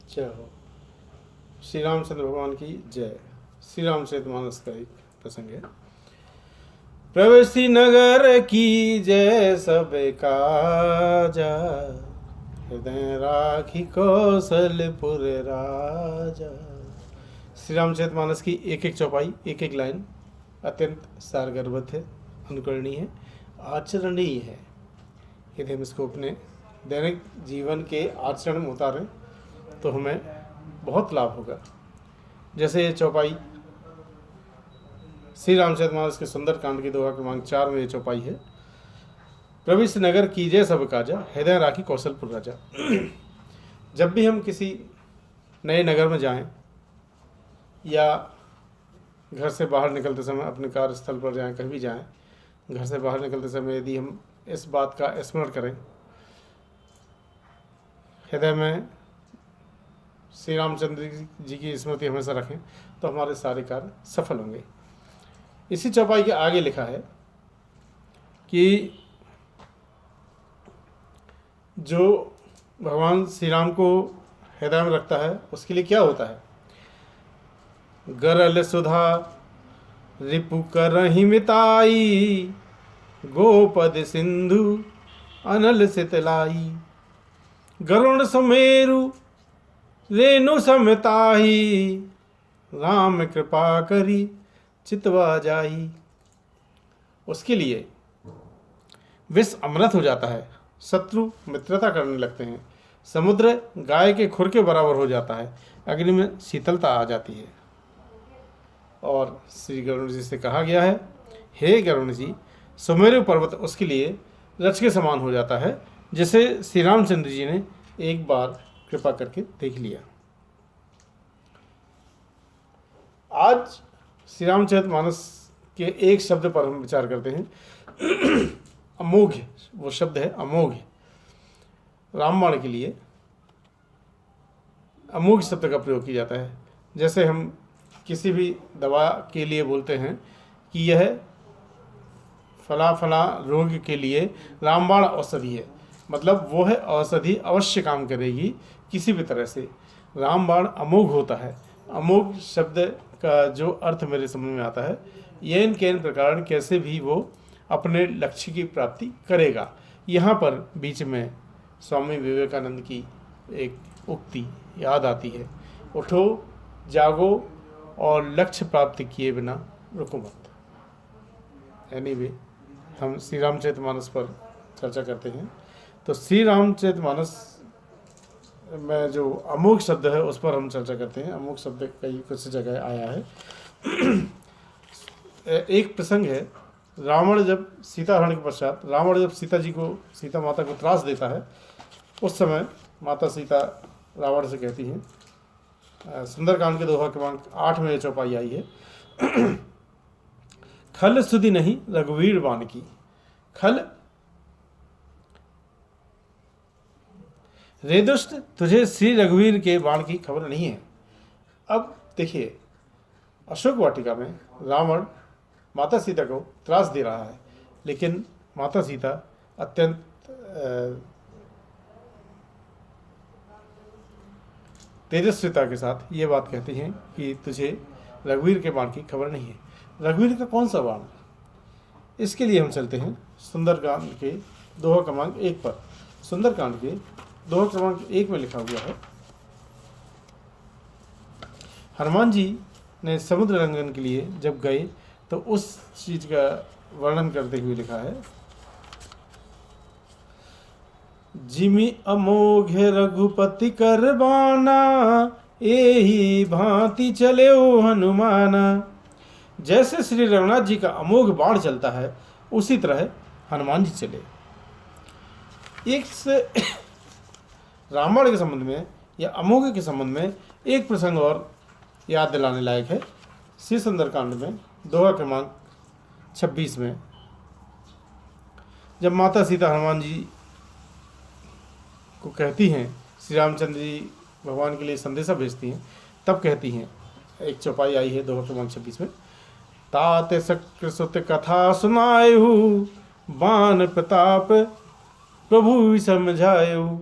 जय हो। श्री रामचंद्र भगवान की जय। श्री रामचरितमानस का एक प्रसंग है। प्रवेशी नगर की जय सब काजा, हृदय राखी कौशलपुर राजा। श्री रामचरितमानस की एक एक चौपाई, एक एक लाइन अत्यंत सारगर्भित है, अनुकरणीय है, आचरणीय है। यदि हम इसको अपने दैनिक जीवन के आचरण में उतारें तो हमें बहुत लाभ होगा। जैसे ये चौपाई श्री रामचरितमानस के सुंदर कांड की दोहा क्रमांक 4 में ये चौपाई है। प्रविष्ट नगर कीजिए सब काजा, हृदय राखी कौशलपुर राजा। जब भी हम किसी नए नगर में जाएं या घर से बाहर निकलते समय अपने कार्यस्थल पर जाएं, कहीं भी जाएं, घर से बाहर निकलते समय यदि हम इस बात का स्मरण करें, हृदय में श्री रामचंद्र जी की स्मृति हमेशा रखें, तो हमारे सारे कार्य सफल होंगे। इसी चौपाई के आगे लिखा है कि जो भगवान श्री राम को हृदय में रखता है उसके लिए क्या होता है। गरल सुधा रिपु करहि मिताई, गोपद सिंधु अनल सितलाई। गरुण सुमेरु रेणु समताही, राम कृपा करी चितवा जाई। उसके लिए विष अमृत हो जाता है, शत्रु मित्रता करने लगते हैं, समुद्र गाय के खुर के बराबर हो जाता है, अग्नि में शीतलता आ जाती है। और श्री गरुण जी से कहा गया है, हे गरुण जी, सुमेरु पर्वत उसके लिए रच के समान हो जाता है, जिसे श्री रामचंद्र जी ने एक बार कृपा करके देख लिया। आज श्री रामचरितमानस के एक शब्द पर हम विचार करते हैं। अमोघ, वो शब्द है अमोघ। रामबाण के लिए अमोघ शब्द का प्रयोग किया जाता है। जैसे हम किसी भी दवा के लिए बोलते हैं कि यह फला फला रोग के लिए रामबाण औषधि है, मतलब वो है औषधि अवश्य काम करेगी किसी भी तरह से। रामबाण अमोघ होता है। अमोघ शब्द का जो अर्थ मेरे समझ में आता है, येन केन प्रकार कैसे भी वो अपने लक्ष्य की प्राप्ति करेगा। यहाँ पर बीच में स्वामी विवेकानंद की एक उक्ति याद आती है, उठो जागो और लक्ष्य प्राप्ति किए बिना रुको मत। एनीवे, हम श्री रामचरितमानस पर चर्चा करते हैं। तो श्री रामचरितमानस में जो अमोघ शब्द है उस पर हम चर्चा करते हैं। अमोघ शब्द कई कुछ जगह आया है। एक प्रसंग है, रावण जब सीता हरण के पश्चात रावण जब सीता माता को त्रास देता है, उस समय माता सीता रावण से कहती हैं, सुंदरकांड के दोहा क्रमांक 8 में चौपाई आई है। खल सुधि नहीं रघुवीर बाण की। खल, रे दुष्ट, तुझे श्री रघुवीर के बाण की खबर नहीं है। अब देखिए, अशोक वाटिका में रावण माता सीता को त्रास दे रहा है, लेकिन माता सीता अत्यंत तेजस्विता के साथ ये बात कहती हैं कि तुझे रघुवीर के बाण की खबर नहीं है। रघुवीर का कौन सा बाण? इसके लिए हम चलते हैं सुंदरकांड के दोहा क्रमांक 1 पर। सुंदरकांड के दोहा क्रमांक 1 में लिखा हुआ है, हनुमान जी ने समुद्र लंघन के लिए जब गए तो उस चीज का वर्णन करते हुए लिखा है, जिमि अमोघ रघुपति कर बाना, एही भांति चले ओ हनुमाना। जैसे श्री रघुनाथ जी का अमोघ बाण चलता है, उसी तरह हनुमान जी चले। एक से रामायण के संबंध में या अमोघ के संबंध में एक प्रसंग और याद दिलाने लायक है। श्री सुंदरकांड में दोहा क्रमांक 26 में जब माता सीता हनुमान जी को कहती हैं, श्री रामचंद्र जी भगवान के लिए संदेशा भेजती हैं, तब कहती हैं, एक चौपाई आई है दोहा क्रमांक 26 में, ताते शक्र सुत कथा सुनायहु, बान प्रताप प्रभु समझायहु।